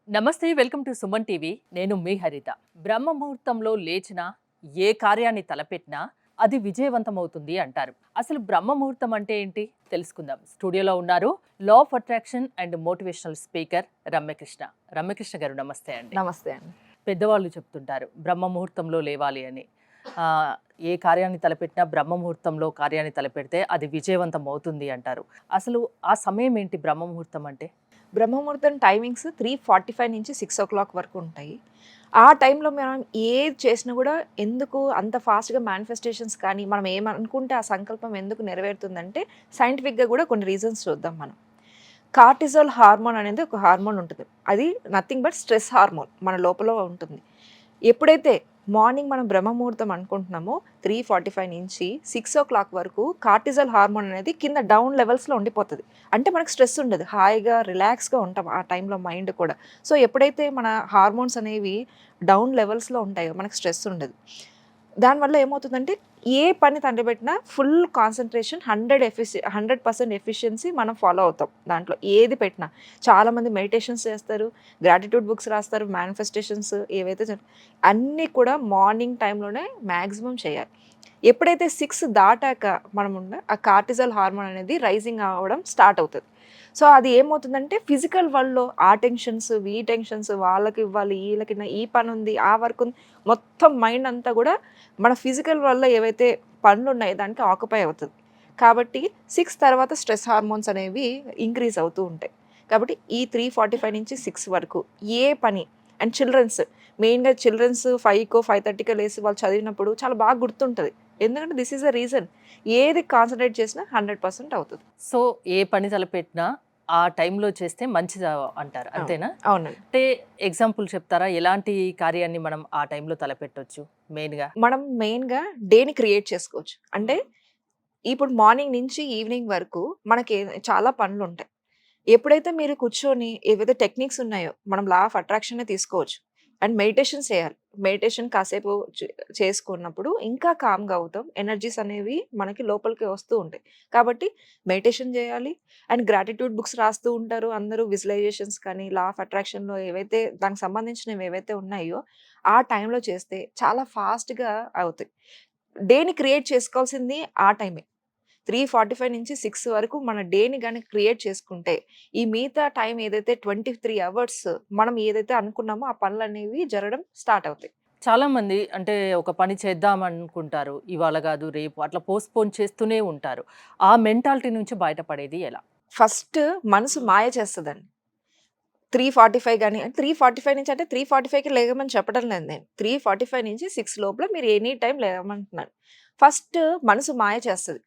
నమస్తే, welcome to Suman TV. నేను మీ హరిత. బ్రహ్మ ముహూర్తంలో లేచినా ఏ కార్యాన్ని తలపెట్టినా అది విజయవంతమవుతుంది అంటారు. అసలు బ్రహ్మ ముహూర్తం అంటే ఏంటి తెలుసుకుందాం. స్టూడియోలో ఉన్నారు law of attraction and motivational speaker Ramyakrishna. Ramyakrishna గారు నమస్తే అండి. నమస్తే అండి. పెద్దవాళ్ళు చెప్తుంటారు బ్రహ్మ ముహూర్తంలో లేవాలి అని. ఆ, ఏ కార్యాన్ని తలపెట్టినా బ్రహ్మ ముహూర్తంలో కార్యాన్ని తలపెడితే అది విజయవంతం అవుతుంది అంటారు. అసలు ఆ సమయం ఏంటి బ్రహ్మ ముహూర్తం అంటే? బ్రహ్మముహూర్తం టైమింగ్స్ 3:45 నుంచి 6 వరకు ఉంటాయి. ఆ టైంలో మనం ఏది చేసినా కూడా ఎందుకు అంత ఫాస్ట్‌గా మేనిఫెస్టేషన్స్ కానీ, మనం ఏమనుకుంటే ఆ సంకల్పం ఎందుకు నెరవేరుతుందంటే, సైంటిఫిక్‌గా కూడా కొన్ని రీజన్స్ చూద్దాం మనం. కార్టిజాల్ హార్మోన్ అనేది ఒక హార్మోన్ ఉంటుంది. అది నథింగ్ బట్ స్ట్రెస్ హార్మోన్ మన లోపల ఉంటుంది. ఎప్పుడైతే మార్నింగ్ మనం బ్రహ్మముహూర్తం అనుకుంటున్నామో 3:45 నుంచి 6 వరకు కార్టిజాల్ హార్మోన్ అనేది కింద డౌన్ లెవెల్స్‌లో ఉండిపోతది. అంటే మనకు స్ట్రెస్ ఉండదు. హాయిగా రిలాక్స్‌గా ఉంటాం ఆ టైంలో మైండ్ కూడా. సో, ఎప్పుడైతే మన హార్మోన్స్ అనేవి డౌన్ లెవెల్స్‌లో ఉంటాయో మనకు స్ట్రెస్ ఉండదు. దానివల్ల ఏమవుతుందంటే ఏ పని తండ్రిపెట్టినా ఫుల్ కాన్సంట్రేషన్ 100% ఎఫిషియన్సీ మనం ఫాలో అవుతాం. దాంట్లో ఏది పెట్టినా. చాలామంది మెడిటేషన్స్ చేస్తారు, గ్రాటిట్యూడ్ బుక్స్ రాస్తారు, మేనిఫెస్టేషన్స్ ఏవైతే అన్నీ కూడా మార్నింగ్ టైంలోనే మ్యాక్సిమం చేయాలి. ఎప్పుడైతే 6 దాటాక ఆ కార్టిజాల్ హార్మోన్ అనేది రైజింగ్ అవ్వడం స్టార్ట్ అవుతది. సో, అది ఏమవుతుందంటే ఫిజికల్ వరల్డ్‌లో ఆ టెన్షన్స్, ఈ టెన్షన్స్ వాళ్ళకి ఇవ్వాలి, ఈళ్ళకి ఈ పనుంది, ఆ వర్క్ ఉంది. మొత్తం మైండ్ అంతా కూడా మన ఫిజికల్ వల్ల ఏవైతే పనులున్నాయో దానికి ఆక్యుపై అవుతది. కాబట్టి 6 తర్వాత స్ట్రెస్ హార్మోన్స్ అనేవి ఇంక్రీజ్ అవుతూ ఉంటాయి. కాబట్టి ఈ 3:45 నుంచి 6 వరకు ఏ పని అండ్ మెయిన్‌గా చిల్డ్రన్స్ 5కో, 5:30కో లేసి వాళ్ళు చదివినప్పుడు చాలా బాగా గుర్తుంటది. ఎందుకంటే దిస్ ఈస్ ద రీజన్. ఏది కాన్సంట్రేట్ చేసినా 100% అవుతది. సో, ఏ పని తలపెట్టినా ఆ టైంలో చేస్తే మంచిది అంటారు. అవును. అంతేనా? అవునండి. అంటే ఎగ్జాంపుల్ చెప్తారా? ఎలాంటి కార్యాన్ని మనం ఆ టైంలో తలపెట్టొచ్చు మెయిన్‌గా? మనం మెయిన్‌గా డేని క్రియేట్ చేసుకోవచ్చు. అంటే ఇప్పుడు మార్నింగ్ నుంచి ఈవినింగ్ వరకు మనకి చాలా పనులుంటాయి. ఎప్పుడైతే మీరు కూర్చొని ఏవైతే టెక్నిక్స్ ఉన్నాయో మనం లా ఆఫ్ అట్రాక్షనే తీసుకోవచ్చు. అండ్ మెడిటేషన్ చేయాలి. మెడిటేషన్ కాసేపు చేసుకున్నప్పుడు ఇంకా కామ్‌గా అవుతాం. ఎనర్జీస్ అనేవి మనకి లోపలికి వస్తూ ఉంటాయి. కాబట్టి మెడిటేషన్ చేయాలి. అండ్ గ్రాటిట్యూడ్ బుక్స్ రాస్తూ ఉంటారు. అందరూ విజువలైజేషన్స్ కానీ, లా ఆఫ్ అట్రాక్షన్‌లో ఏవైతే దానికి సంబంధించినవి ఏవైతే ఉన్నాయో, ఆ టైంలో చేస్తే చాలా ఫాస్ట్‌గా అవుతాయి. డేని క్రియేట్ చేసుకోవాల్సింది ఆ టైమే. 3:45 నుంచి 6 వరకు మన డేని గాని క్రియేట్ చేసుకుంటే, ఈ మిగతా టైం ఏదైతే 23 అవర్స్ మనం ఏదైతే అనుకున్నామో ఆ పనులనేవి జరగడం స్టార్ట్ అవుతాయి. చాలామంది అంటే ఒక పని చేద్దామనుకుంటారు. ఇవాళ గాదు, రేపు అట్లా పోస్ట్‌పోన్ చేస్తూనే ఉంటారు. ఆ మెంటాలిటీ నుంచి బయటపడేది ఎలా? ఫస్ట్ మనసు మాయ చేస్తదండి. 3:45 గాని 3:45 నుంచి అంటే 3:45కి లెగమని చెప్పడం లేదు నేను. 3:45 నుంచి 6 లోపల మీరు ఎనీ టైమ్ లేవమంటున్నాను. ఫస్ట్ మనసు మాయ చేస్తది.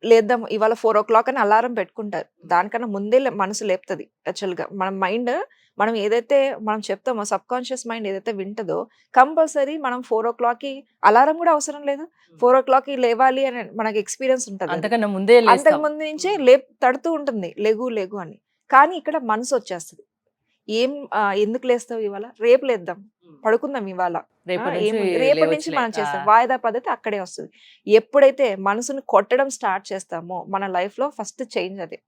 లేద్దాం ఇవాళ 4:00 అని అలారం పెట్టుకుంటారు. దానికన్నా ముందే మనసు లేపుతది యాక్చువల్‌గా. మన మైండ్ మనం ఏదైతే మనం చెప్తామో సబ్‌కాన్షియస్ మైండ్ ఏదైతే వింటదో కంపల్సరీ మనం 4:00కి అలారం గూడా అవసరం లేదు. 4:00కి లేవాలి అని మనకి ఎక్స్‌పీరియన్స్ ఉంటదది. అంతకన్నా ముందే అంతకు లేస్తాం. ముందు నుంచే తడుతూ ఉంటుంది. లెగు లెగు అని. కానీ ఇక్కడ మనసొచ్చేస్తది. ఎందుకు లేస్తావు ఇవాళ? రేపు లేద్దాం. పడుకుందాం ఇవాళ. రేపటి నుంచి ఏముంది రేపటి నుంచి లేవచ్చులే. మనం ఆ! చేస్తాం. వాయిదా పద్ధతి అక్కడే వస్తది. ఎప్పుడైతే మనసుని కొట్టడం స్టార్ట్ చేస్తామో మన లైఫ్‌లో ఫస్ట్ చేంజ్ అదే.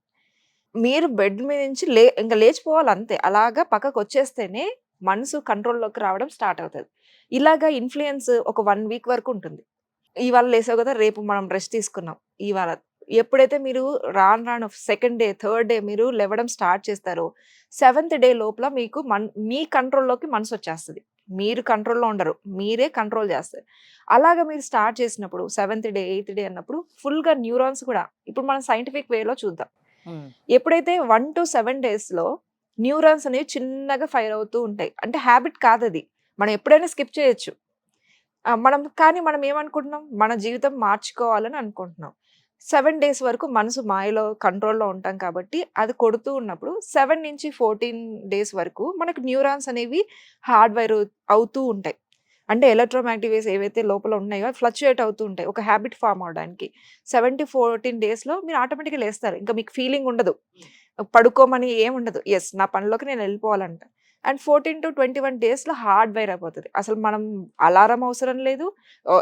మీరు బెడ్ మీద నుంచి ఇంక లేచిపోవాలి అంతే. అలాగా పక్కకొచ్చేస్తేనే మనసు కంట్రోల్‌లోకి రావడం స్టార్ట్ అవుతది. ఇలాగా ఇన్‌ఫ్లూయన్స్ ఒక 1 వీక్ వరకు ఉంటుంది. ఇవాళ లేసావు గదా! రేపు మనం రెస్ట్ తీసుకున్నాం. ఇవాళ ఎప్పుడైతే మీరు రాను రాను సెకండ్ డే, థర్డ్ డే మీరు లెవ్వడం స్టార్ట్ చేస్తారో, సెవెంత్ డే లోపల మీకు మీ కంట్రోల్‌లోకి మనసొచ్చేస్తది. మీరు కంట్రోల్‌లో ఉండరు. మీరే కంట్రోల్ జేస్తారు. అలాగా మీరు స్టార్ట్ చేసినప్పుడు సెవెంత్ డే, ఎయిత్ డే అన్నప్పుడు ఫుల్‌గా న్యూరాన్స్ కూడా ఇప్పుడు మనం సైంటిఫిక్ వేలో చూద్దాం. హ్మ్. ఎప్పుడైతే 1-7 డేస్‌లో న్యూరాన్స్ అనేవి చిన్నగా ఫైర్ అవుతూ ఉంటాయి. అంటే హాబిట్ కాదది. మనం ఎప్పుడైనా స్కిప్ చేయొచ్చు. మనం ఏమనుకుంటున్నాం, మన జీవితం మార్చుకోవాలని అనుకుంటున్నాం. 7 డేస్ వరకు మనసు మాయలో, కంట్రోల్‌లో ఉంటాం కాబట్టి, అది కొడుతూ ఉన్నప్పుడు 7-14 డేస్ వరకు మనకు న్యూరాన్స్ అనేవి హార్డ్‌వైర్ అవుతూ ఉంటాయి. అంటే ఎలక్ట్రోమాగ్నెటిక్ వేవ్స్ ఏవైతే లోపల ఉన్నాయో అవి ఫ్లక్చుయేట్ అవుతూ ఉంటాయి. ఒక హాబిట్ ఫార్మ్ అవ్వడానికి. 7-14 డేస్‌లో మీరు ఆటోమేటిక్‌గా లేస్తారు. ఇంక మీకు ఫీలింగ్ ఉండదు. పడుకోమని ఏముండదు. యెస్, నా పనిలోకి నేను ఎళ్ళిపోవాలంట. అండ్ 14-21 డేస్‌లో హార్డ్‌వైర్ అయిపోతది. అసలు మనం అలారం అవసరం లేదు.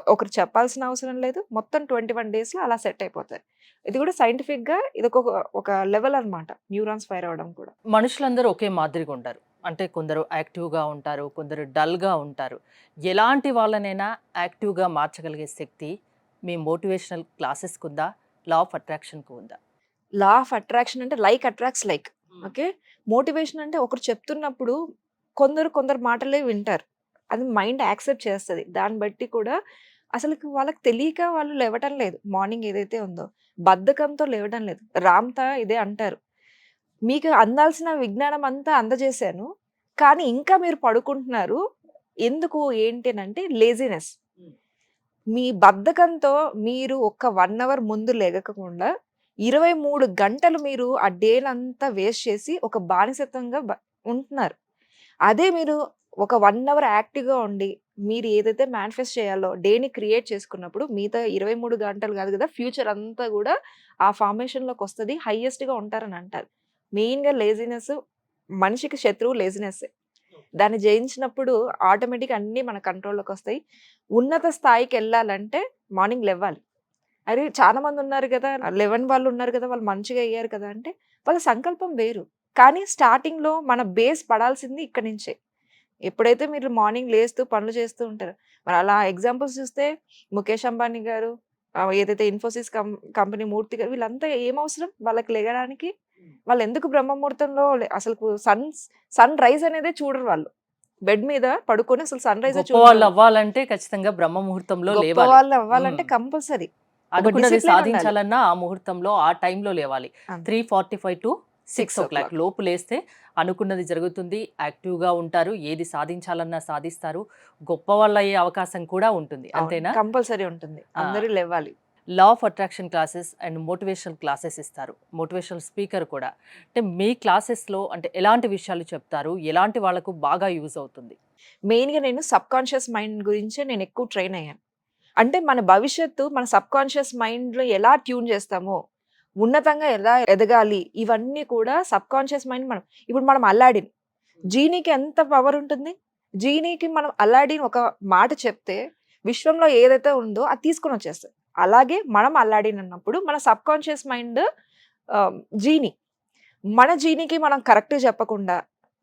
ఒకరు చెప్పాల్సిన అవసరం లేదు. మొత్తం 21 డేస్‌లో అలా సెట్ అయిపోతారు. ఇది కూడా సైంటిఫిక్‌గా ఒక లెవెల్ అన్నమాట. న్యూరాన్స్ ఫైర్ అవ్వడం కూడా. మనుషులందరూ ఒకే మాదిరిగా ఉండరు. అంటే కొందరు యాక్టివ్గా ఉంటారు, కొందరు డల్గా ఉంటారు. ఎలాంటి వాళ్ళనైనా యాక్టివ్గా మార్చగలిగే శక్తి మీ మోటివేషనల్ క్లాసెస్‌కి ఉందా? లా ఆఫ్ అట్రాక్షన్‌కి ఉందా? లా ఆఫ్ అట్రాక్షన్ అంటే like attracts like. Okay. Motivation అంటే ఒకరు చెప్తున్నప్పుడు కొందరు మాటలే వింటారు. అది మైండ్ యాక్సెప్ట్ చేస్తది. దాన్ని బట్టి కూడా అసలుకి వాళ్ళకి తెలియక వాళ్ళు లేవటం లేదు. మార్నింగ్ ఏదైతే ఉందో బద్ధకంతో లేవడం లేదు. రామ్‌తా ఇదే అంటారు. మీకు అందాల్సిన విజ్ఞానం అంతా అందజేశాను. కానీ ఇంకా మీరు పడుకుంటున్నారు. ఎందుకు ఏంటి అనంటే లేజినెస్. మీ బద్ధకంతో మీరు ఒక 1 అవర్ ముందు లెగకకుండా 23 గంటలు మీరు ఆ డేనంతా వేస్ట్ చేసి ఒక బానిసత్వంగా ఉంటున్నారు. అదే మీరు ఒక 1 అవర్ యాక్టివ్‌గా ఉండి, మీరు ఏదైతే మేనిఫెస్ట్ చేయాలో డేని క్రియేట్ చేసుకున్నప్పుడు మిగతా 23 గంటలు కాదు కదా! ఫ్యూచర్ అంతా గూడా ఆ ఫార్మేషన్‌లోకొస్తది. హైయెస్ట్‌గా ఉంటారని అంటారు. మెయిన్‌గా లేజినెస్ మనిషికి శత్రువు లేజినెస్సే. దాన్ని జయించినప్పుడు ఆటోమేటిక్‌గా అన్నీ మన కంట్రోల్‌లోకొస్తాయి. ఉన్నత స్థాయికెళ్ళాలంటే మార్నింగ్ లెవ్వాలి. అరే! చాలా మందున్నారు గదా! లెవెన్ వాళ్ళున్నారు గదా! వాళ్ళు మంచిగా అయ్యారు కదా! అంటే వాళ్ళ సంకల్పం వేరు. కానీ స్టార్టింగ్‌లో మన బేస్ పడాల్సింది ఇక్కడి నుంచే. ఎప్పుడైతే మీరు మార్నింగ్ లేస్తూ పనులు చేస్తూ ఉంటారో, మరి అలా ఎగ్జాంపుల్స్ చూస్తే ముఖేష్ అంబానీ గారు ఏదైతే ఇన్ఫోసిస్ కంపెనీ మూర్తి గారు వీళ్ళంతా ఏమవసరం వాళ్ళకి లెగడానికి? వాళ్ళెందుకు బ్రహ్మముహూర్తంలో అసలుకు సన్ రైజ్ అనేదే చూడరు వాళ్ళు. బెడ్ మీద పడుకొని అసలు సన్ రైజే చూడరు. గొప్పవాళ్ళు అవ్వాలంటే ఖచ్చితంగా బ్రహ్మ ముహూర్తంలో లేవాలి. గొప్పవాళ్ళు అవ్వాలంటే హ్మ్. కంపల్సరీ. ఒక అనుకున్నది డిసిప్లిన్ ఉండాలి. సాధించాలన్నా ఆ ముహూర్తంలో, ఆ టైంలో లేవాలి. అంతే. 3:45-6 6:00 లోపు లేస్తే అనుకున్నది జరుగుతుంది. యాక్టివ్‌గా ఉంటారు. ఏది సాధించాలన్నా సాధిస్తారు. గొప్పవాళ్ళయ్యే అవకాశం కూడా ఉంటుంది. అవును. అంతేనా? కంపల్సరీ ఉంటుంది. ఆ! అందరూ లెవ్వాలి. Law of attraction classes and motivational classes ఇస్తారు. మోటివేషనల్ స్పీకర్ కూడా. అంటే మీ క్లాసెస్‌లో అంటే ఎలాంటి విషయాలు చెప్తారు? ఎలాంటి వాళ్ళకు బాగా యూజ్ అవుతుంది? మెయిన్‌గా నేను సబ్‌కాన్షియస్ మైండ్ గురించే నేనెక్కువ ట్రైన్ అయ్యాను. అంటే మన భవిష్యత్తు మన సబ్‌కాన్షియస్ మైండ్‌లో ఎలా ట్యూన్ చేస్తామో, ఉన్నతంగా ఎలా ఎదగాలి, ఇవన్నీ కూడా సబ్‌కాన్షియస్ మైండ్ ఇప్పుడు మనం అల్లాడిన్. జీనీకి ఎంత పవర్ ఉంటుంది? జీనీకి మనం అల్లాడిన్ ఒక మాట చెప్తే, విశ్వంలో ఏదైతే ఉందో అది తీసుకొనొచ్చేస్తది. అలాగే మనం అల్లాడిన్ అన్నప్పుడు మన సబ్‌కాన్షియస్ మైండ్ జీనీ. మన జీనీకి మనం కరెక్ట్‌గా చెప్పకుండా,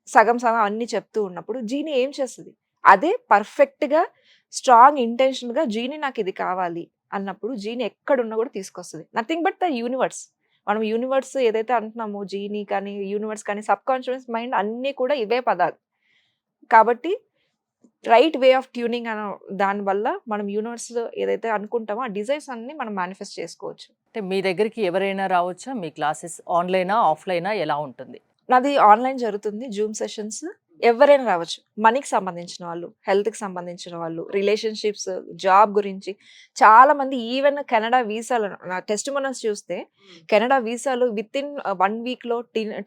సగం సగం అన్నీ చెప్తూ ఉన్నప్పుడు జీనీ ఏం చేస్తది? అదే పర్ఫెక్ట్‌గా, స్ట్రాంగ్ ఇంటెన్షన్‌గా జీనీ నాకిది కావాలి అన్నప్పుడు జీనీ ఎక్కడున్నా కూడా తీసుకొస్తది. Nothing but the universe. మనం యూనివర్స్ ఏదైతే అంటున్నామో జీనీ కానీ, యూనివర్స్ కానీ, సబ్‌కాన్షియస్ మైండ్ అన్నీ కూడా ఇవే పదాలు. కాబట్టి రైట్ వే ఆఫ్ ట్యూనింగ్ దాని వల్ల మనం యూనివర్స్‌లో ఏదైతే అనుకుంటామో ఆ డిజైర్స్ అన్నీ మనం మేనిఫెస్ట్ చేసుకోవచ్చు. అంటే మీ దగ్గరికి ఎవరైనా రావచ్చా? మీ క్లాసెస్ ఆన్‌లైనా? ఆఫ్‌లైనా? ఎలా ఉంటుంది? నాది ఆన్‌లైన్ జరుగుతుంది. Zoom sessions. ఎవ్వరైనా రావచ్చు. మనీకి సంబంధించిన వాళ్ళు, హెల్త్‌కి సంబంధించిన వాళ్ళు, రిలేషన్‌షిప్స్, జాబ్ గురించి చాలామంది ఈవెన్ కెనడా వీసాలు నా టెస్టిమోనియల్స్ చూస్తే కెనడా వీసాలు వితిన్ 1 వీక్‌లో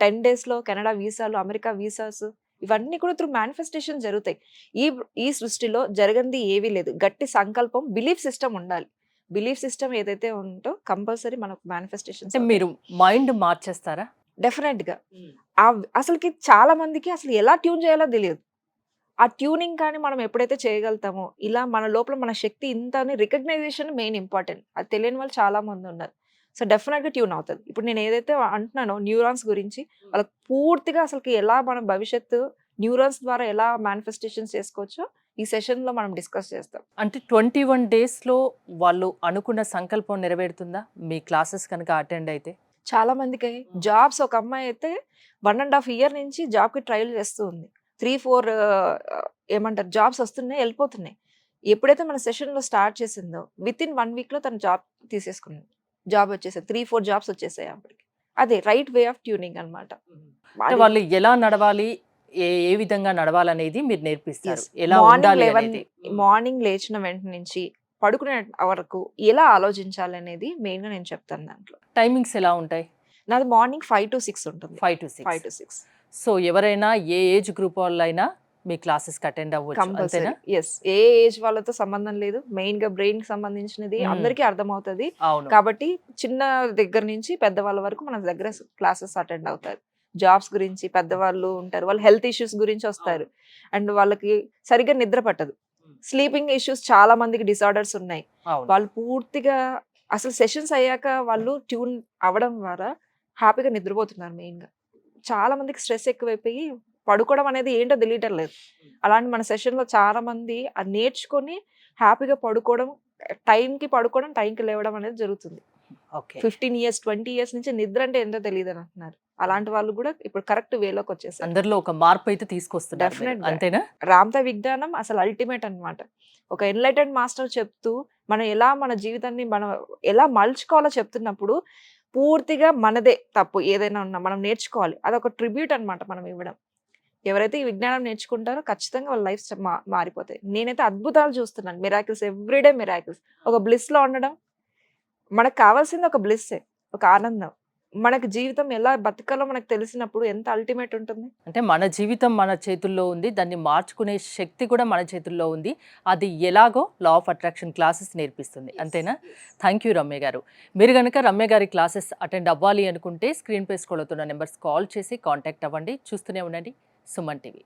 10 డేస్‌లో కెనడా వీసాలు, అమెరికా వీసాస్ ఇవన్నీ కూడా త్రూ మేనిఫెస్టేషన్ జరుగుతాయి. ఈ ఈ సృష్టిలో జరగనిది ఏవీ లేదు. గట్టి సంకల్పం, బిలీఫ్ సిస్టమ్ ఉండాలి. బిలీఫ్ సిస్టమ్ ఏదైతే ఉందో కంపల్సరీ మనకు మేనిఫెస్టేషన్స్ అంటే అవుతాయి. మీరు మైండ్ మార్చేస్తారా? డెఫినెట్‌గా. అసలకి చాలా మందికి అసలు ఎలా ట్యూన్ చేయాలో తెలియదు. ఆ ట్యూనింగ్ కానీ మనం ఎప్పుడైతే చేయగలుగుతామో, ఇలా మన లోపల మన శక్తి ఇంత అని రికగ్నైజేషన్ మెయిన్ ఇంపార్టెంట్. అది తెలియని వాళ్ళు చాలా మందున్నారు. సో, డెఫినెట్‌గా ట్యూన్ అవుతది. ఇప్పుడు నేను ఏదైతే అంటున్నానో న్యూరాన్స్ గురించి వాళ్ళకి పూర్తిగా అసలకి ఎలా మన భవిష్యత్తు న్యూరాన్స్ ద్వారా ఎలా మేనిఫెస్టేషన్స్ చేసుకోవచ్చో ఈ సెషన్‌లో మనం డిస్కస్ చేస్తాం. అంటే 21 డేస్‌లో వాళ్ళు అనుకున్న సంకల్పం నెరవేరుతుందా? మీ క్లాసెస్ కనుక అటెండ్ అయితే? చాలా మందికి జాబ్స్ ఒక అమ్మాయి అయితే 1 ½ ఇయర్ నుంచి జాబ్‌కి ట్రైల్ చేస్తూ ఉంది. 3, 4 ఏమంటారు జాబ్స్ వస్తున్నాయి, ఎళ్ళిపోతున్నాయి. ఎప్పుడైతే మన సెషన్‌లో స్టార్ట్ చేసిందో వితిన్ 1 వీక్‌లో తను జాబ్ తీసేసుకుంది. జాబ్ వచ్చేసాయి. 3, 4 జాబ్స్ వచ్చేసాయి ఆవిడకి. అదే రైట్ వే ఆఫ్ ట్యూనింగ్ అన్నమాట. అంటే అది వాళ్ళు ఎలా నడవాలి? ఏ ఏ విధంగా నడవాలనేది మీరు నేర్పిస్తారు. యెస్. ఎలా మార్నింగ్ ఉండాలి 11 అనేది. మార్నింగ్ లేచిన వెంట నుంచి పడుకునే వరకు ఎలా ఆలోచించాలనేది మెయిన్‌గా నేను చెప్తాను దాంట్లో. టైమింగ్స్ ఎలా ఉంటాయి? నాది మార్నింగ్ 5-6 ఉంటుంది. 5-6. 5-6 సో, ఎవరైనా ఏ ఏజ్ గ్రూప్ వాళ్ళైనా మీ క్లాసెస్‌కి అటెండ్ అవ్వచ్చు. అంతేనా? కంపల్సరీ. యెస్. ఏ ఏజ్ వాళ్ళతో సంబంధం లేదు. మెయిన్‌గా బ్రెయిన్‌కి సంబంధించినది హ్మ్. అందరికీ అర్థమవుతది. అవును. కాబట్టి చిన్న దగ్గర నుంచి పెద్దవాళ్ళ వరకు మన దగ్గర క్లాసెస్ అటెండ్ అవుతారు. జాబ్స్ గురించి పెద్దవాళ్ళు ఉంటారు. వాళ్ళు హెల్త్ ఇష్యూస్ గురించి వస్తారు. అండ్ వాళ్ళకి సరిగ్గా నిద్ర పట్టదు. స్లీపింగ్ ఇష్యూస్ చాలా మందికి డిసార్డర్స్ ఉన్నాయి. అవును. వాళ్ళు పూర్తిగా అసలు సెషన్స్ అయ్యాక వాళ్ళు ట్యూన్ అవ్వడం ద్వారా హ్యాపీగా నిద్రపోతున్నారు మెయిన్‌గా. చాలా మందికి స్ట్రెస్ ఎక్కువైపోయి పడుకోవడం అనేది ఏంటో తెలియటం లేదు. అలాంటి మన సెషన్‌లో చాలామంది అది నేర్చుకొని హ్యాపీగా పడుకోవడం, టైంకి పడుకోవడం, టైంకి లేవడం అనేది జరుగుతుంది. ఓకే. 15 ఇయర్స్, 20 ఇయర్స్ నుంచి నిద్ర అంటే ఏంటో తెలీదని అంటున్నారు. అలాంటి వాళ్ళు కూడా ఇప్పుడు కరెక్ట్ వేలోకొచ్చేసారు. అందరిలో ఒక మార్పు అయితే తీసుకొస్తున్నారు మీరు. డెఫినెట్‌గా. అంతేనా? రామ్‌తా విజ్ఞానం అసలు అల్టిమేట్ అన్నమాట. ఒక ఎన్‌లైటెండ్ మాస్టర్ చెప్తూ, మనం ఎలా మన జీవితాన్ని మనం ఎలా మలుచుకోవాలో చెప్తున్నప్పుడు, పూర్తిగా మనదే తప్పు ఏదైనా ఉన్నా మనం నేర్చుకోవాలి. అదొక ట్రిబ్యూట్ అన్నమాట మనం ఇవ్వడం. ఎవరైతే ఈ విజ్ఞానం నేర్చుకుంటారో ఖచ్చితంగా వాళ్ళ లైఫ్ మారిపోతాయి. నేనైతే అద్భుతాలు చూస్తున్నాను. Miracles everyday miracles. ఒక బ్లిస్‌లో ఉండడం, మనకు కావాల్సింది ఒక బ్లిస్సే. ఒక ఆనందం. మనకి జీవితం ఎలా బతకాలో మనకు తెలిసినప్పుడు ఎంత అల్టిమేట్ ఉంటుంది. అంటే మన జీవితం మన చేతుల్లో ఉంది. దాన్ని మార్చుకునే శక్తి కూడా మన చేతుల్లో ఉంది. అది ఎలాగో లా ఆఫ్ అట్రాక్షన్ క్లాసెస్ నేర్పిస్తుంది. అంతేనా? థ్యాంక్ యూ రమ్య గారు. మీరు గనుక రమ్య గారి క్లాసెస్ అటెండ్ అవ్వాలి అనుకుంటే స్క్రీన్‌పై స్క్రోల్ అవుతున్న నెంబర్స్ కాల్ చేసి కాంటాక్ట్ అవ్వండి. చూస్తూనే ఉండండి సుమన్ టీవీ.